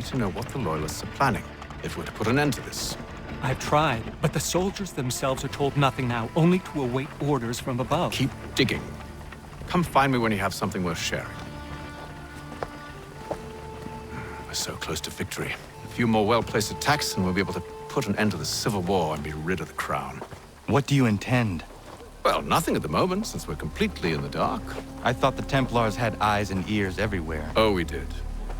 need to know what the Loyalists are planning if we're to put an end to this. I've tried, but the soldiers themselves are told nothing now, only to await orders from above. Keep digging. Come find me when you have something worth sharing. We're so close to victory. A few more well-placed attacks and we'll be able to put an end to the civil war and be rid of the crown. What do you intend? Well, nothing at the moment, since we're completely in the dark. I thought the Templars had eyes and ears everywhere. Oh, we did.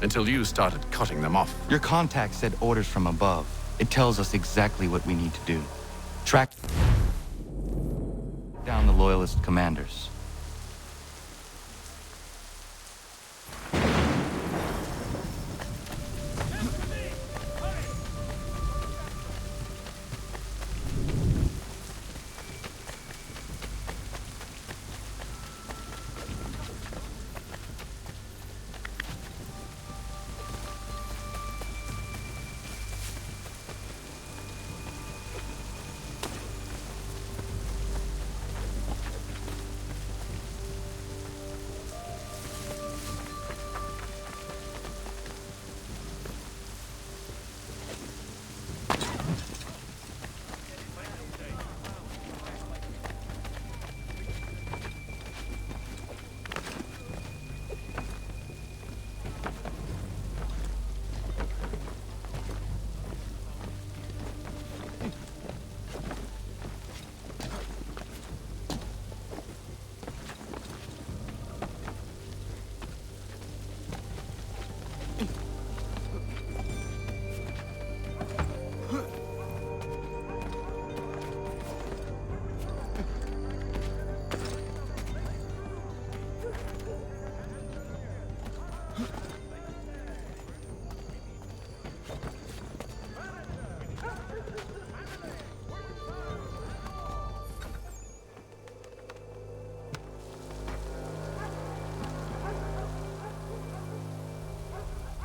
Until you started cutting them off. Your contact said orders from above. It tells us exactly what we need to do. Track down the Loyalist commanders.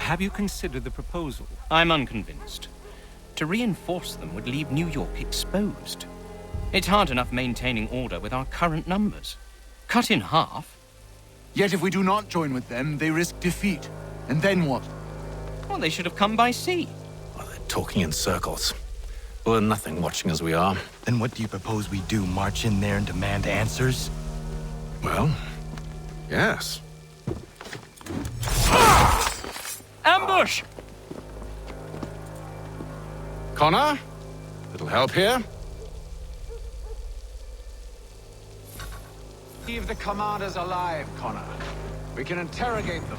Have you considered the proposal? I'm unconvinced. To reinforce them would leave New York exposed. It's hard enough maintaining order with our current numbers. Cut in half? Yet if we do not join with them, they risk defeat. And then what? Well, they should have come by sea. Well, they're talking in circles. We'll learn nothing watching as we are. Then what do you propose we do? March in there and demand answers? Well, yes. Ambush! Connor? Little help here? Leave the commanders alive, Connor. We can interrogate them.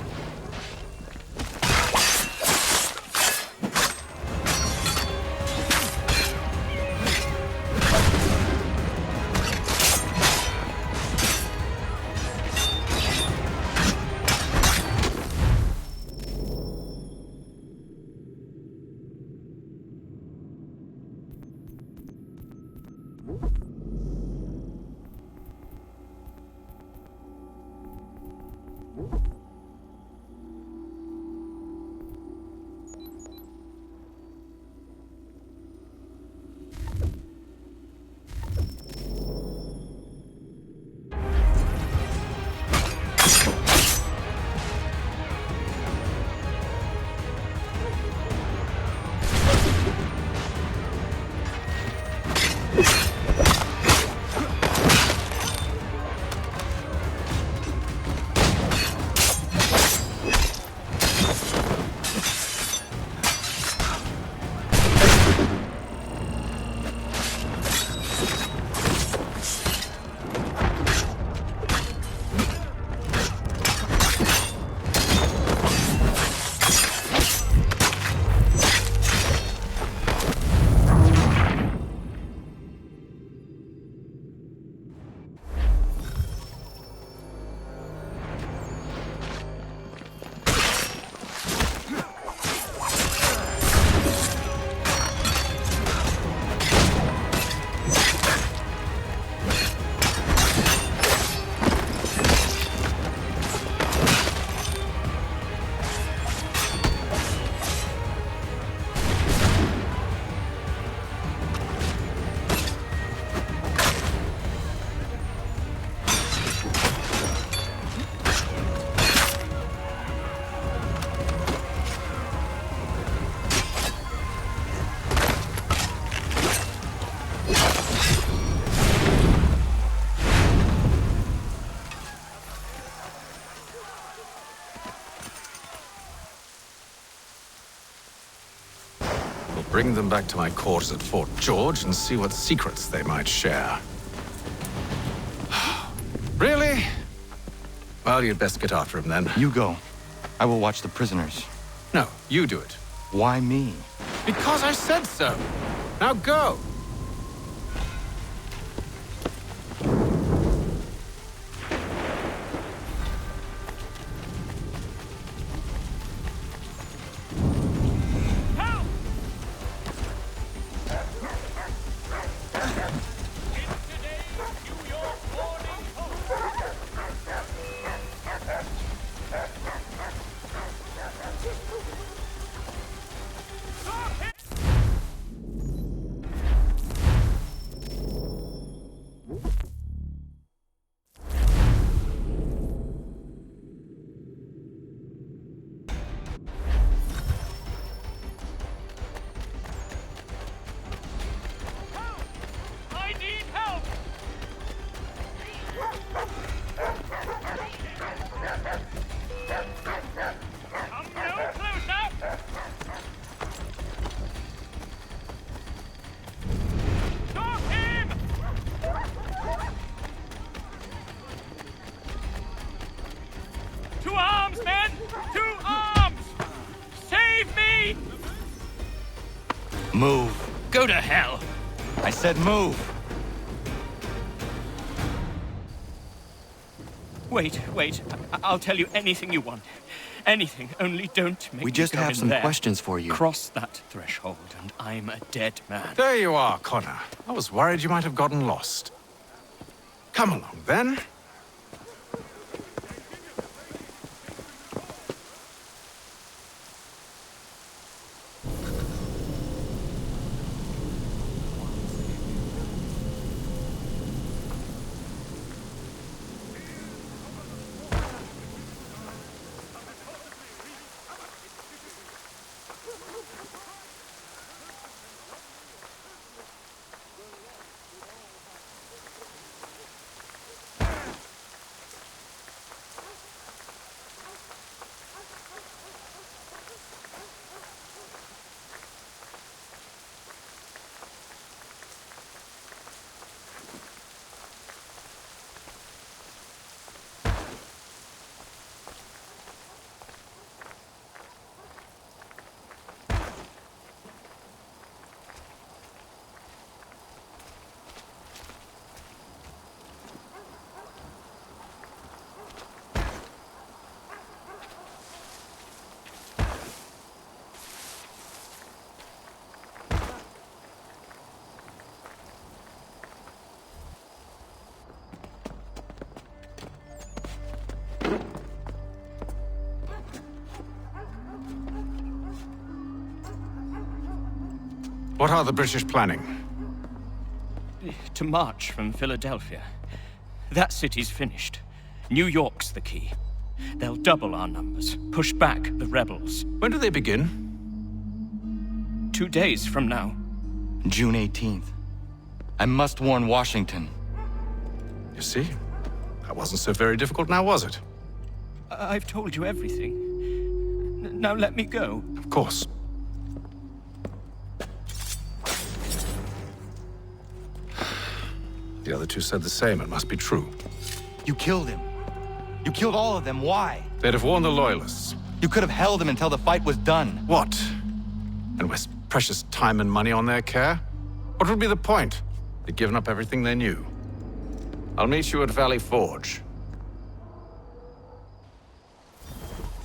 Bring them back to my quarters at Fort George and see what secrets they might share. Really? Well, you'd best get after him then. You go. I will watch the prisoners. No, you do it. Why me? Because I said so. Now go. To arms, men! To arms! Save me! Move. Go to hell! I said move. Wait. I'll tell you anything you want. Anything, only don't make We me just go have in some there. questions for you. Cross that threshold, and I'm a dead man. There you are, Connor. I was worried you might have gotten lost. Come along, then. What are the British planning? To march from Philadelphia. That city's finished. New York's the key. They'll double our numbers, push back the rebels. When do they begin? 2 days from now. June 18th. I must warn Washington. You see? That wasn't so very difficult now, was it? I've told you everything. Now let me go. Of course. The other two said the same. It must be true. You killed him. You killed all of them. Why? They'd have warned the Loyalists. You could have held him until the fight was done. What? And waste precious time and money on their care? What would be the point? They'd given up everything they knew. I'll meet you at Valley Forge.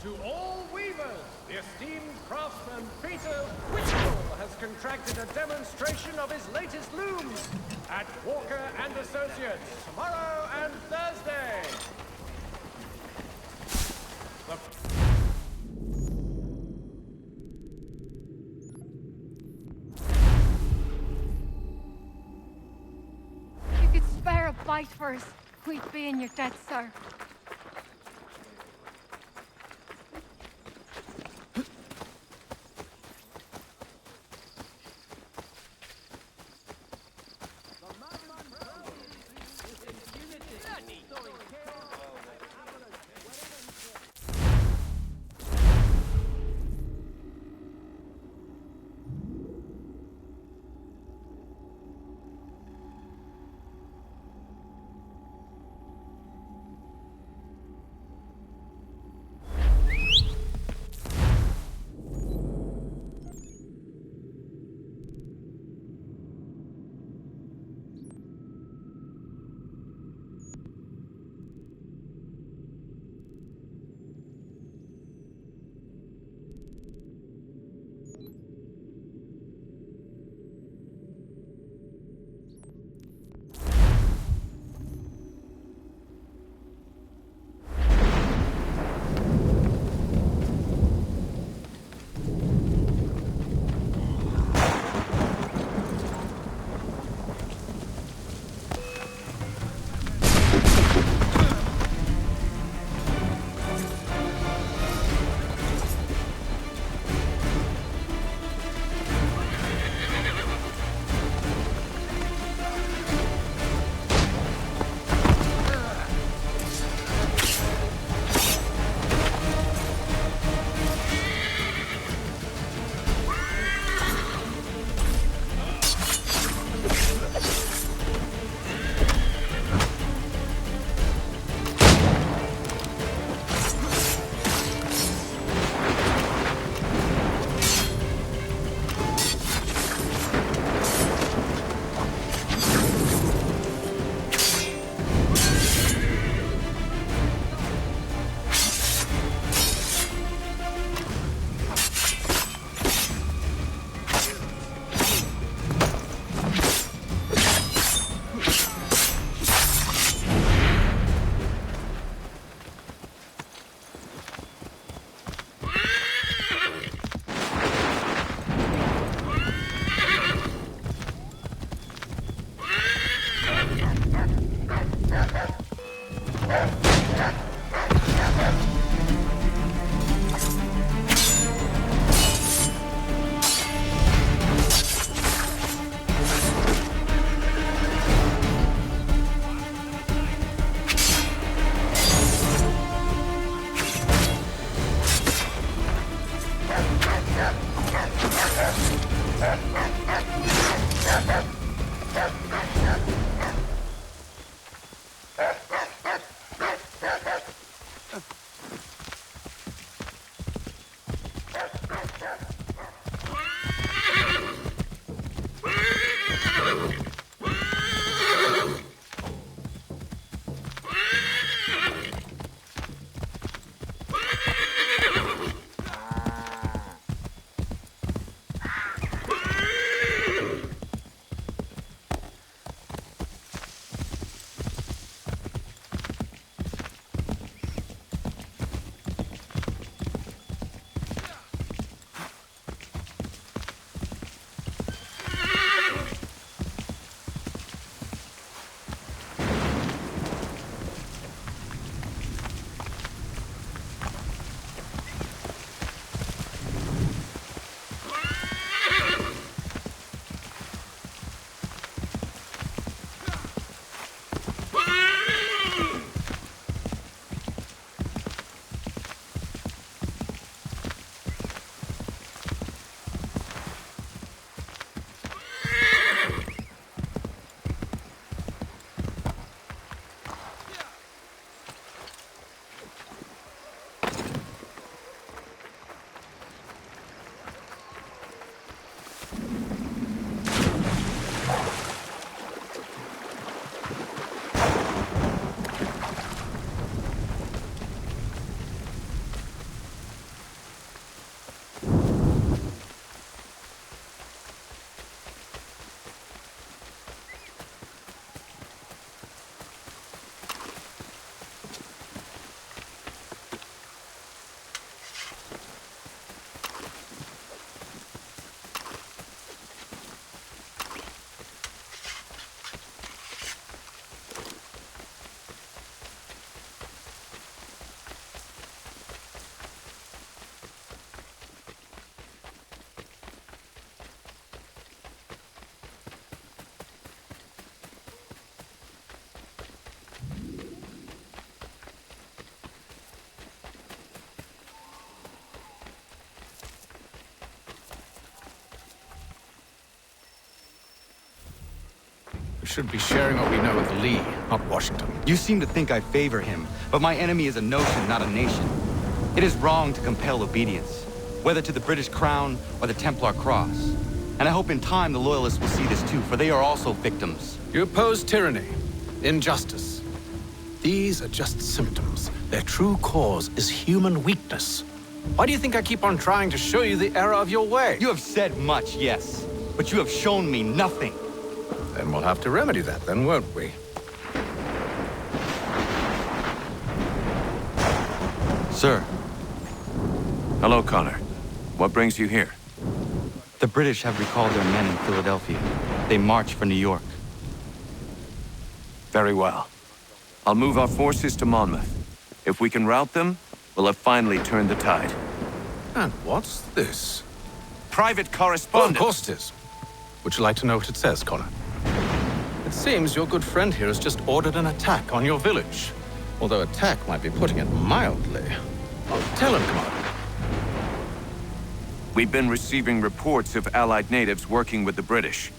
To all weavers, the esteemed craftsman Peter Whittle has contracted a demonstration of his latest looms at Walker and Associates tomorrow and Thursday. You could spare a bite for us. We'd be in your debt, sir. We should be sharing what we know with Lee, not Washington. You seem to think I favor him, but my enemy is a notion, not a nation. It is wrong to compel obedience, whether to the British Crown or the Templar Cross. And I hope in time the Loyalists will see this too, for they are also victims. You oppose tyranny, injustice. These are just symptoms. Their true cause is human weakness. Why do you think I keep on trying to show you the error of your way? You have said much, yes, but you have shown me nothing. Then we'll have to remedy that then, won't we? Sir, Hello, Connor. What brings you here? the British have recalled their men in Philadelphia. They march for New York. Very well. I'll move our forces to Monmouth. If we can rout them, we'll have finally turned the tide. And what's this? Private Oh, of correspondence! course it is. Would you like to know what it says, Connor? It seems your good friend here has just ordered an attack on your village. Although attack might be putting it mildly. Oh, tell him, Commander. We've been receiving reports of Allied natives working with the British.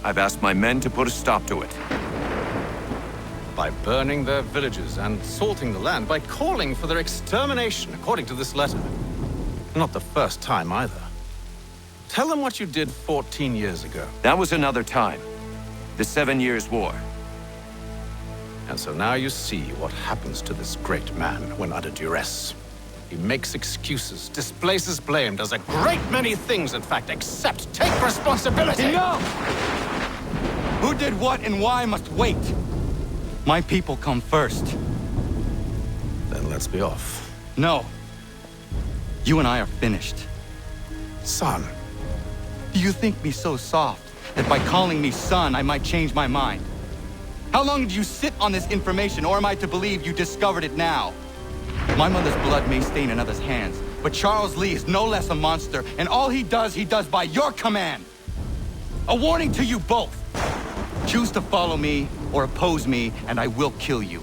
I've asked my men to put a stop to it. By burning their villages and salting the land, by calling for their extermination, according to this letter. Not the first time either. Tell them what you did 14 years ago. That was another time. The 7 Years' War. And so now you see what happens to this great man when under duress. He makes excuses, displaces blame, does a great many things, in fact, except take responsibility! Enough! Who did what and why must wait. My people come first. Then let's be off. No. You and I are finished. Son. Do you think me so soft that by calling me son, I might change my mind? How long did you sit on this information, or am I to believe you discovered it now? My mother's blood may stain another's hands, but Charles Lee is no less a monster, and all he does by your command. A warning to you both. Choose to follow me or oppose me, and I will kill you.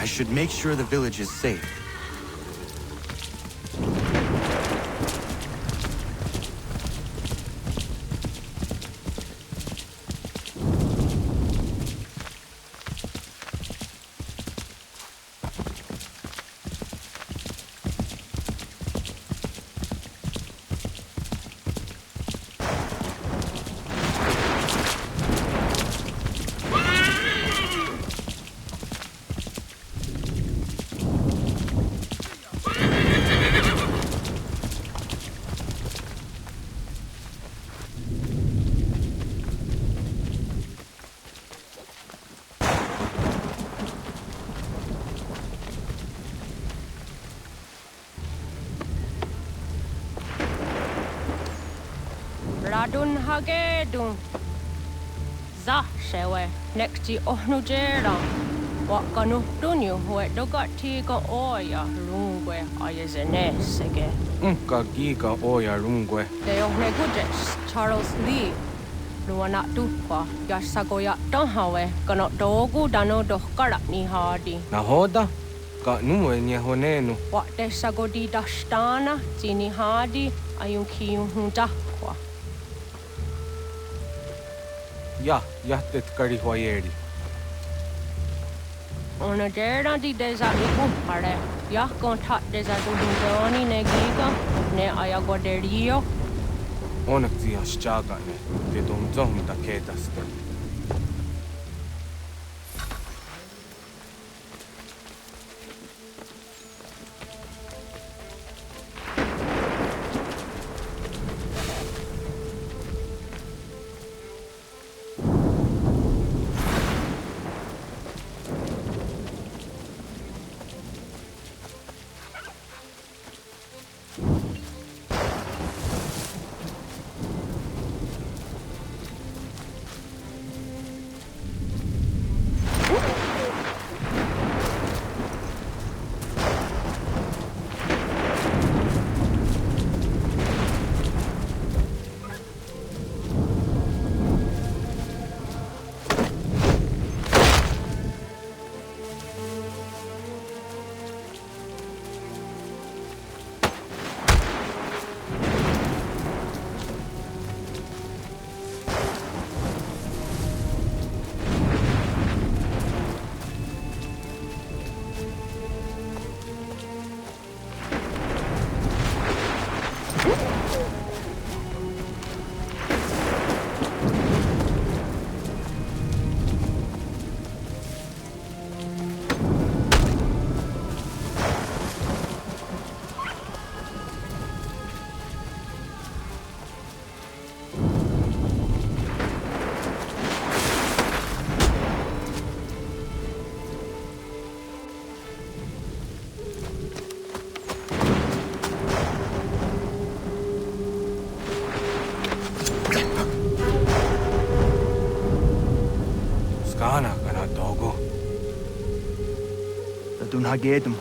I should make sure the village is safe. Radun hagedun. Zashewe nekti ohnujera. Wakanu dunyu huedogati ka oya rungwe ayazenesege. Unka giga oya rungwe. De ohne gudes Charles Lee. Luana tukwa yasagoya tahawe kano dogu dano dohkara ni hadi. Nahoda? Ka nuwe nye honenu. Wakte sagodi dashtana zini hadi ayun kiyun hundakwa. Ja, jahtet kari hoyeri. Ona dera di deza ikumpare. Ya kontat deza duhundoni ne giga ne ayagoderio. Onak zia shchagane. Te domzom da ketaste. Dun hagedum,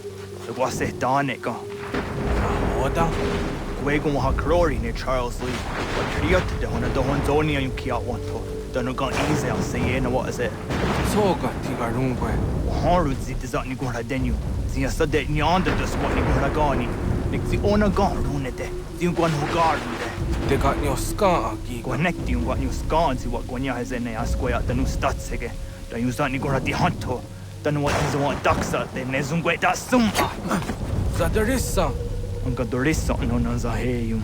the was it danica. Nahoda? Gwegun ha crori ne Charles Lee. What triot de hona de honzonia yung kia wanto. Dun gon easy I'll say na what is it. Soga tiga rungwe. Haru zi dizat ni gora denu. Zi asa de nyanda dus what ni gora gani. Nik zi ona gon runete. Zi gwan hugardu de. Te got nyo ska giga. Gwanekti yung gwan yung skan zi what gwanya hezene askoya danu statsege. Dan yung zat ni gora di hanto. Dan what is want daksa de nezungwe da sumpa. Zadarissa. Ang kadorissa no na zaheyum.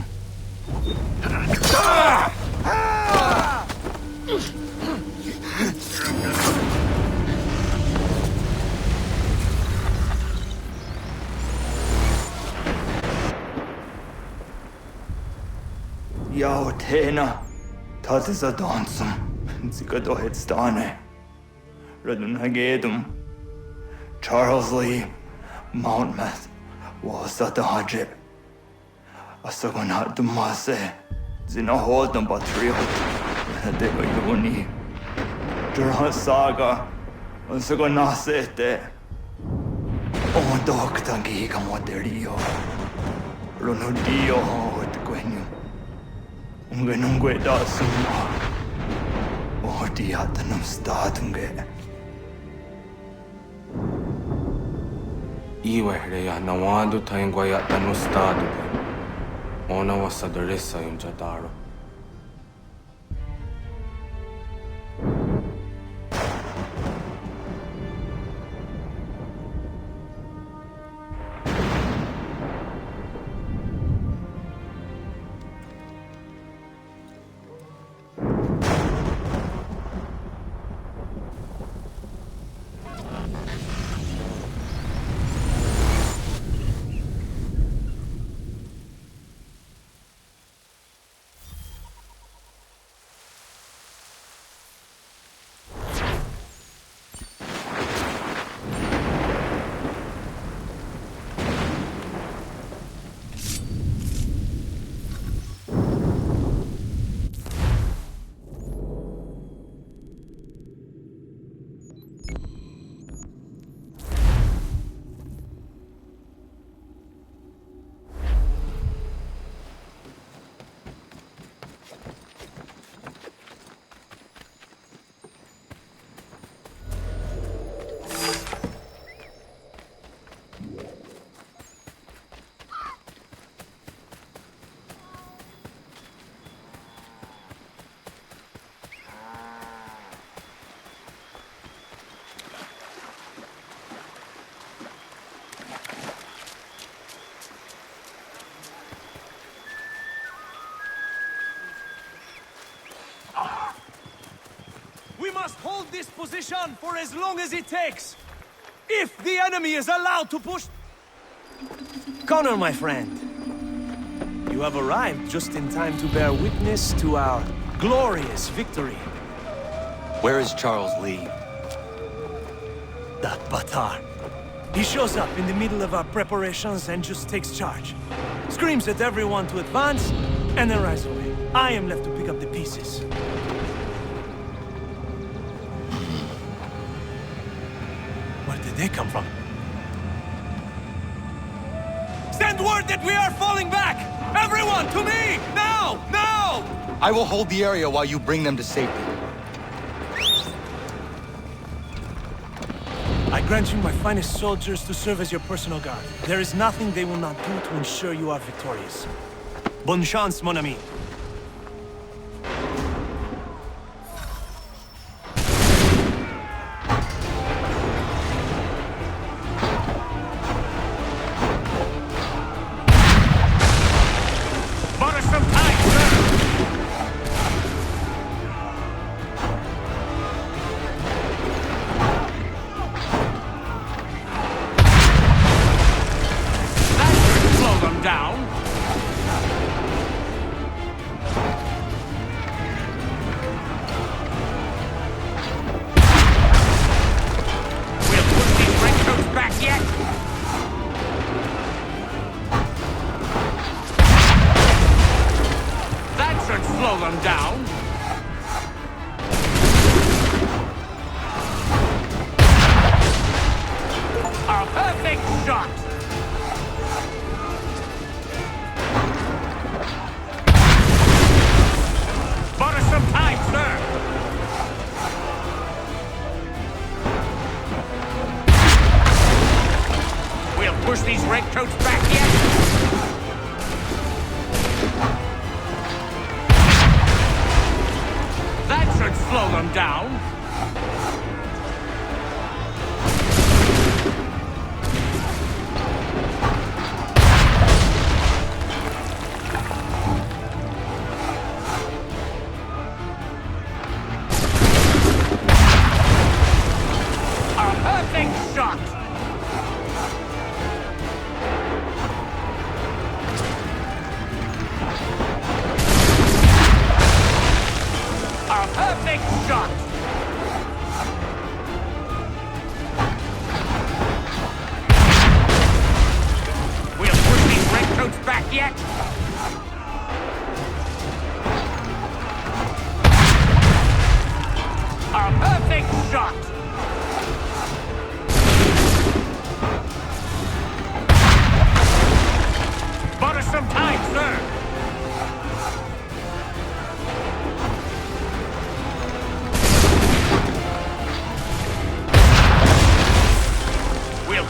Yao tena, dat is a dansum. Zika dohet stane. Radun hagedum. Charles Lee, Monmouth, was at the hajib. Asagonat dumase, zina hold them batriot, dego yuni. Durhan saga, asagonasete. On docta giga moderio. Runudio hot gwenyu. Ungenungwe da summa. Odiatanum statunge. Iwehreya nawando taingwaya tanustado. Ona wasadoresa imjadaro. We must hold this position for as long as it takes. If the enemy is allowed to push... Connor, my friend. You have arrived just in time to bear witness to our glorious victory. Where is Charles Lee? That Batar. He shows up in the middle of our preparations and just takes charge. Screams at everyone to advance, and then rides away. I am left to pick up the pieces. Where did they come from? Send word that we are falling back! Everyone, to me! Now! Now! I will hold the area while you bring them to safety. I grant you my finest soldiers to serve as your personal guard. There is nothing they will not do to ensure you are victorious. Bonne chance, mon ami.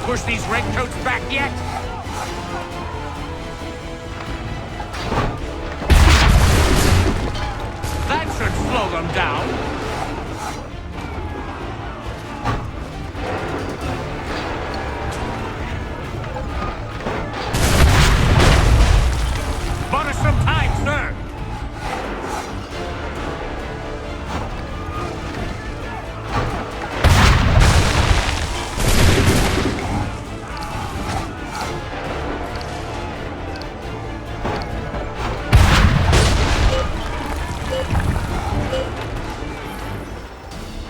push these redcoats back yet? That should slow them down. Bought us some time, sir.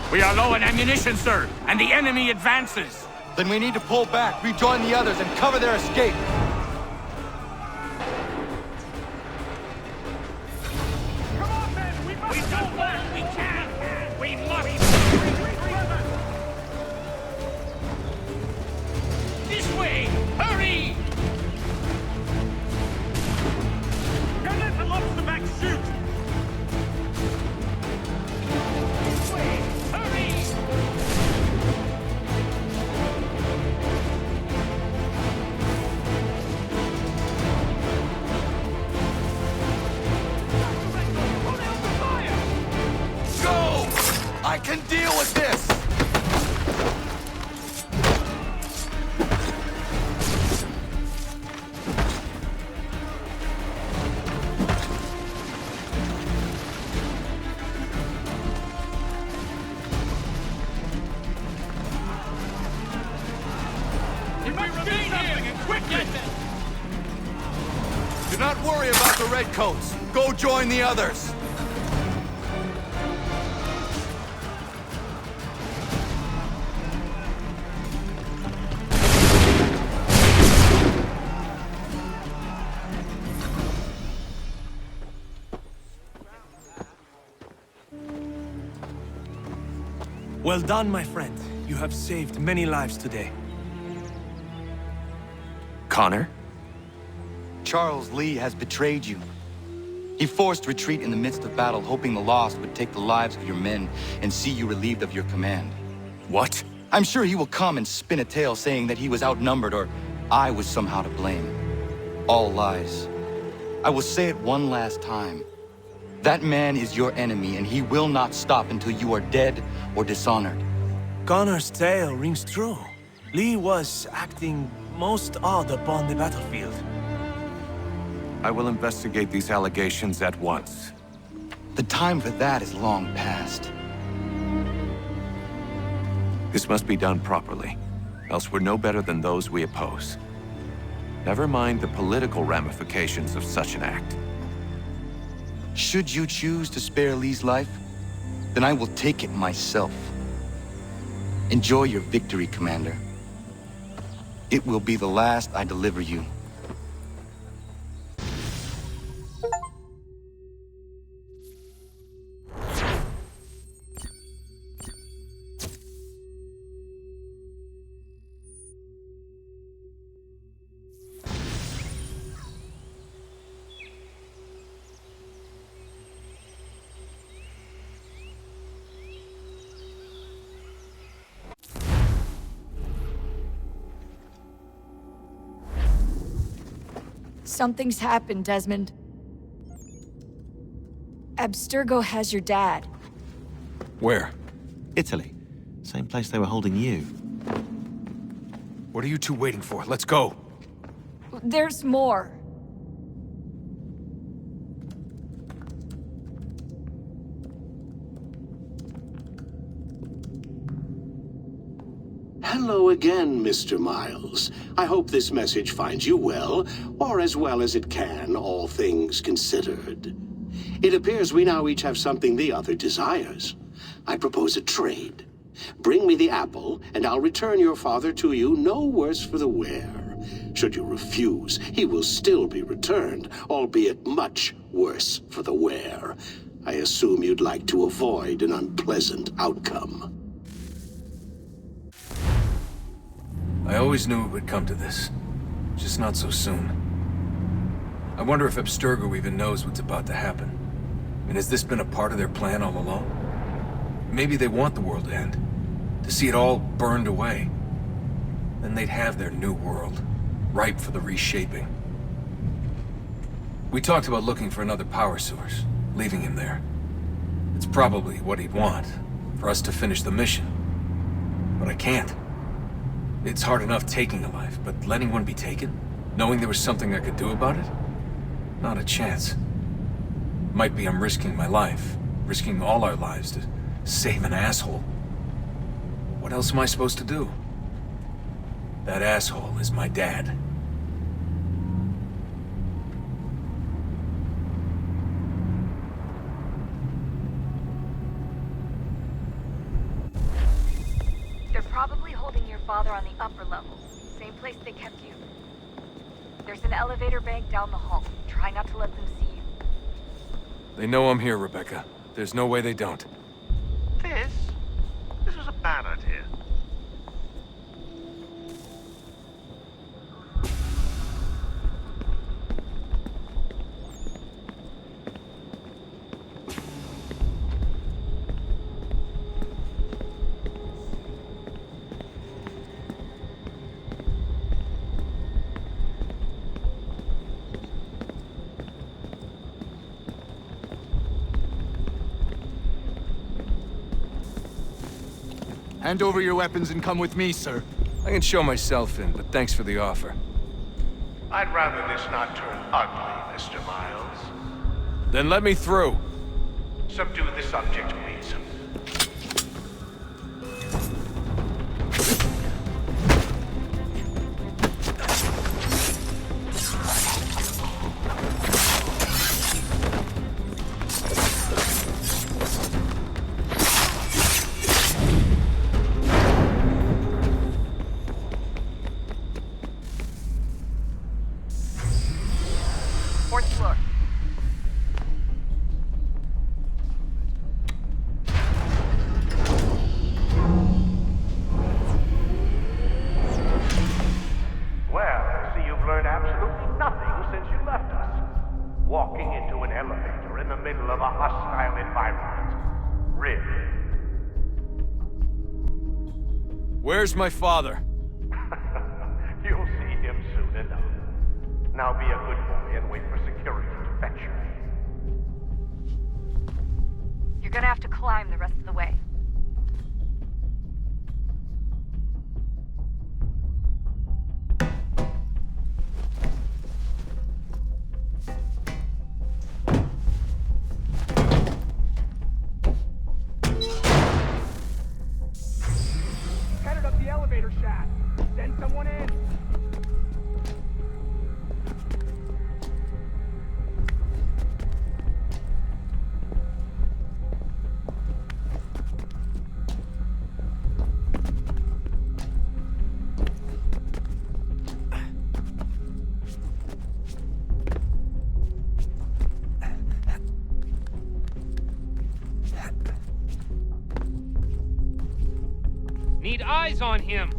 We are low on ammunition, sir, and the enemy advances. Then we need to pull back, rejoin the others, and cover their escape. Come on, men! We must go back! We can! We must! This way! Hurry! Don't let the lobster back shoot! This way! Hurry! Go! I can deal with this! You must do something, and quickly! Do not worry about the redcoats. Go join the others. Well done, my friend. You have saved many lives today. Connor? Charles Lee has betrayed you. He forced retreat in the midst of battle, hoping the lost would take the lives of your men and see you relieved of your command. What? I'm sure he will come and spin a tale saying that he was outnumbered or I was somehow to blame. All lies. I will say it one last time. That man is your enemy, and he will not stop until you are dead or dishonored. Connor's tale rings true. Lee was acting most odd upon the battlefield. I will investigate these allegations at once. The time for that is long past. This must be done properly, else we're no better than those we oppose. Never mind the political ramifications of such an act. Should you choose to spare Lee's life, then I will take it myself. Enjoy your victory, Commander. It will be the last I deliver you. Something's happened, Desmond. Abstergo has your dad. Where? Italy. Same place they were holding you. What are you two waiting for? Let's go. There's more. Hello again, Mr. Miles. I hope this message finds you well, or as well as it can, all things considered. It appears we now each have something the other desires. I propose a trade. Bring me the apple, and I'll return your father to you no worse for the wear. Should you refuse, he will still be returned, albeit much worse for the wear. I assume you'd like to avoid an unpleasant outcome. I always knew it would come to this. Just not so soon. I wonder if Abstergo even knows what's about to happen. And has this been a part of their plan all along? Maybe they want the world to end. To see it all burned away. then they'd have their new world, ripe for the reshaping. We talked about looking for another power source, leaving him there. It's probably what he'd want, for us to finish the mission. But I can't. It's hard enough taking a life, but letting one be taken? Knowing there was something I could do about it? Not a chance. Might be I'm risking my life, risking all our lives to save an asshole. What else am I supposed to do? That asshole is my dad. They're probably holding your father on the upper level. Same place they kept you. There's an elevator bank down the hall. Try not to let them see you. They know I'm here, Rebecca. There's no way they don't. This is a bad idea. Hand over your weapons and come with me, sir. I can show myself in, but thanks for the offer. I'd rather this not turn ugly, Mr. Miles. Then let me through. Subdue the subject, please. Fourth floor. Well, I see you've learned absolutely nothing since you left us. Walking into an elevator in the middle of a hostile environment. Really? Where's my father? You'll see him soon enough. Now be a good boy and wait for security to fetch you. You're gonna have to climb the rest of the way. Headed up the elevator shaft. Send someone in. Need eyes on him.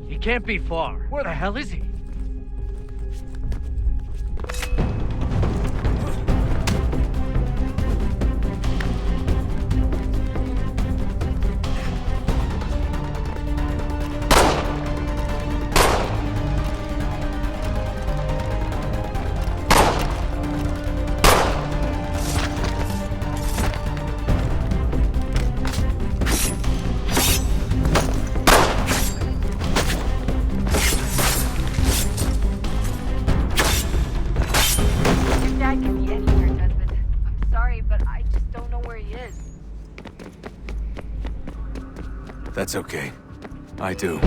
He can't be far. Where the hell is he? Your dad can be anywhere, Desmond. I'm sorry, but I just don't know where he is. That's okay. I do.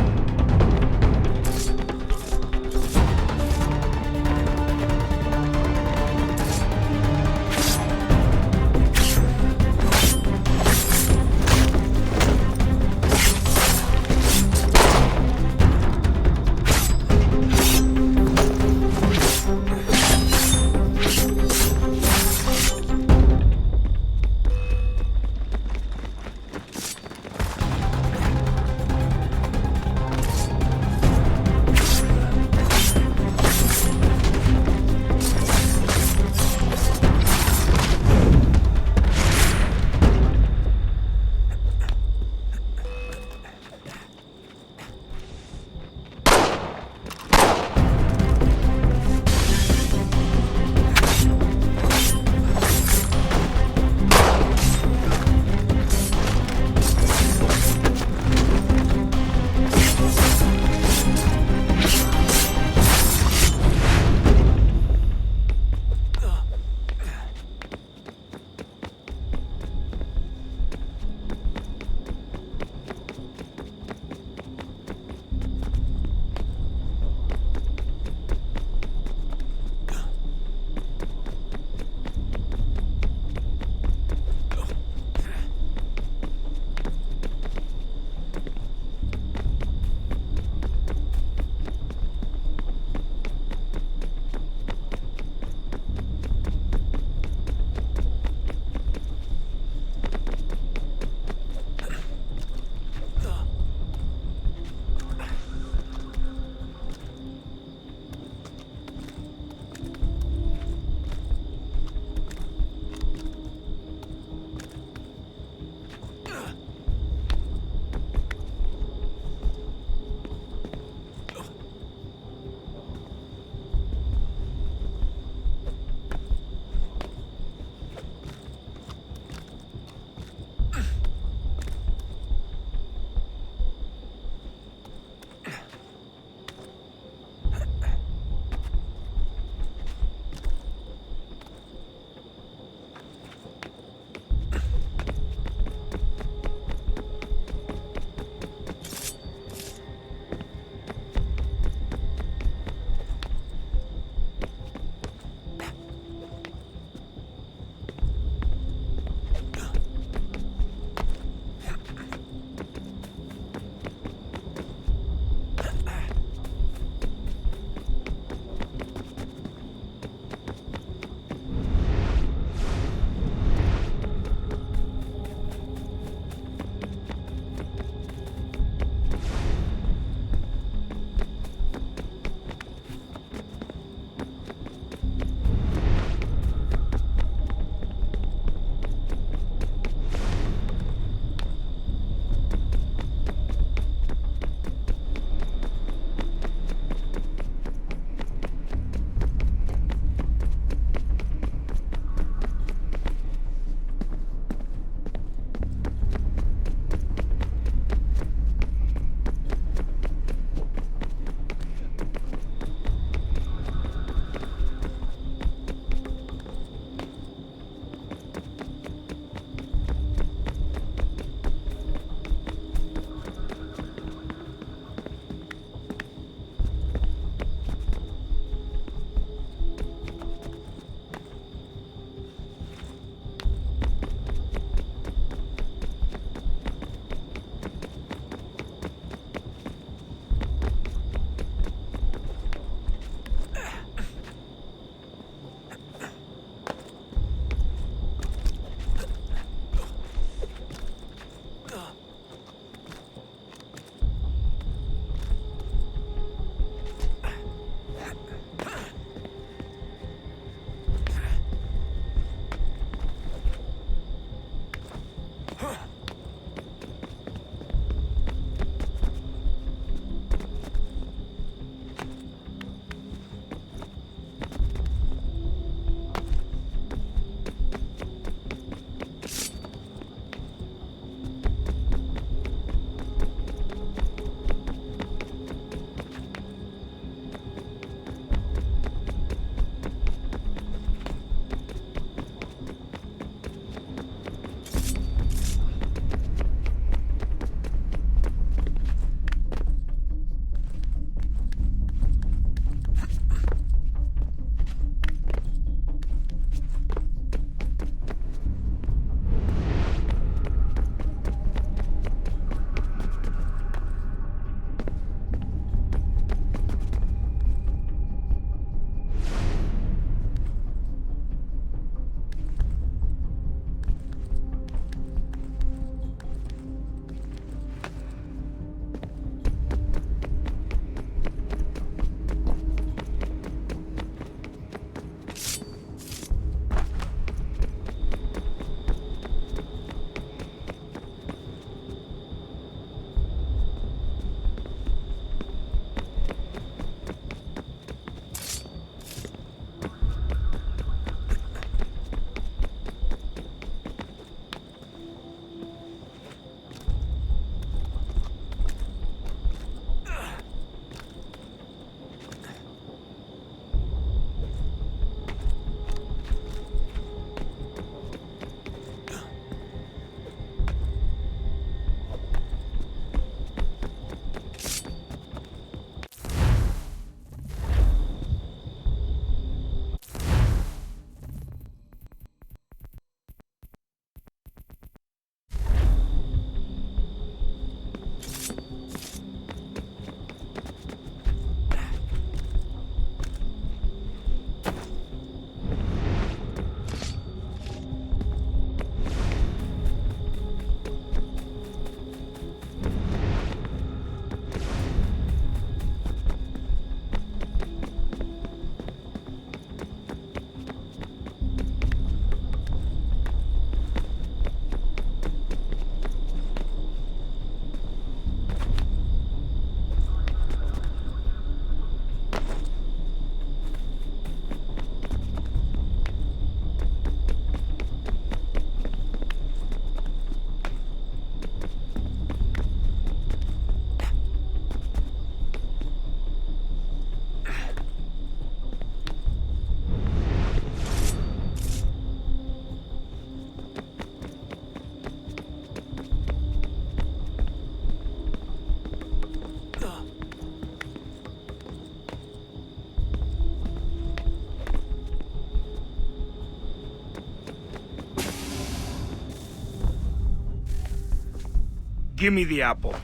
Give me the apple.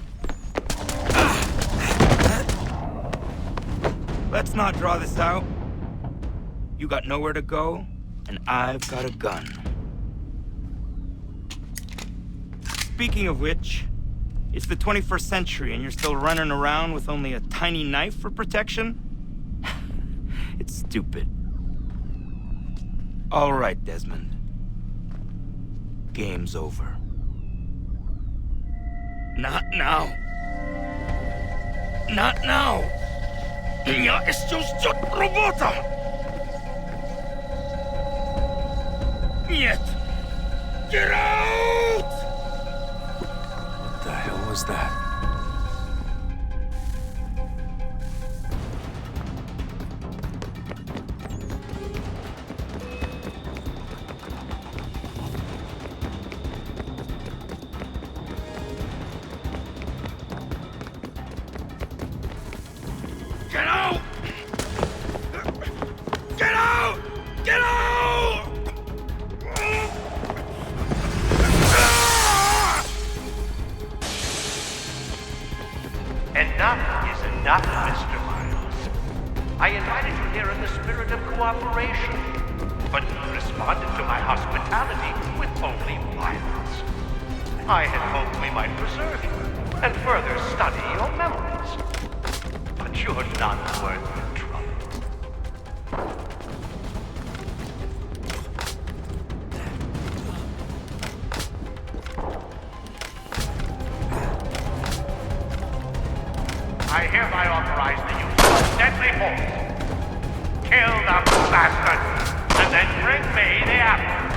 Let's not draw this out. You got nowhere to go, and I've got a gun. Speaking of which, it's the 21st century and you're still running around with only a tiny knife for protection? It's stupid. All right, Desmond. Game's over. Not now. Not now. Я еще ждет работа. Нет. Get out! What the hell was that? Get out! Get out! Get out! Enough is enough, Mr. Miles. I invited you here in the spirit of cooperation, but you responded to my hospitality with only violence. I had hoped we might preserve you and further study your memories. But you're not worth the trouble. I hereby authorize the use of deadly force. Kill the bastard, and then bring me the apple.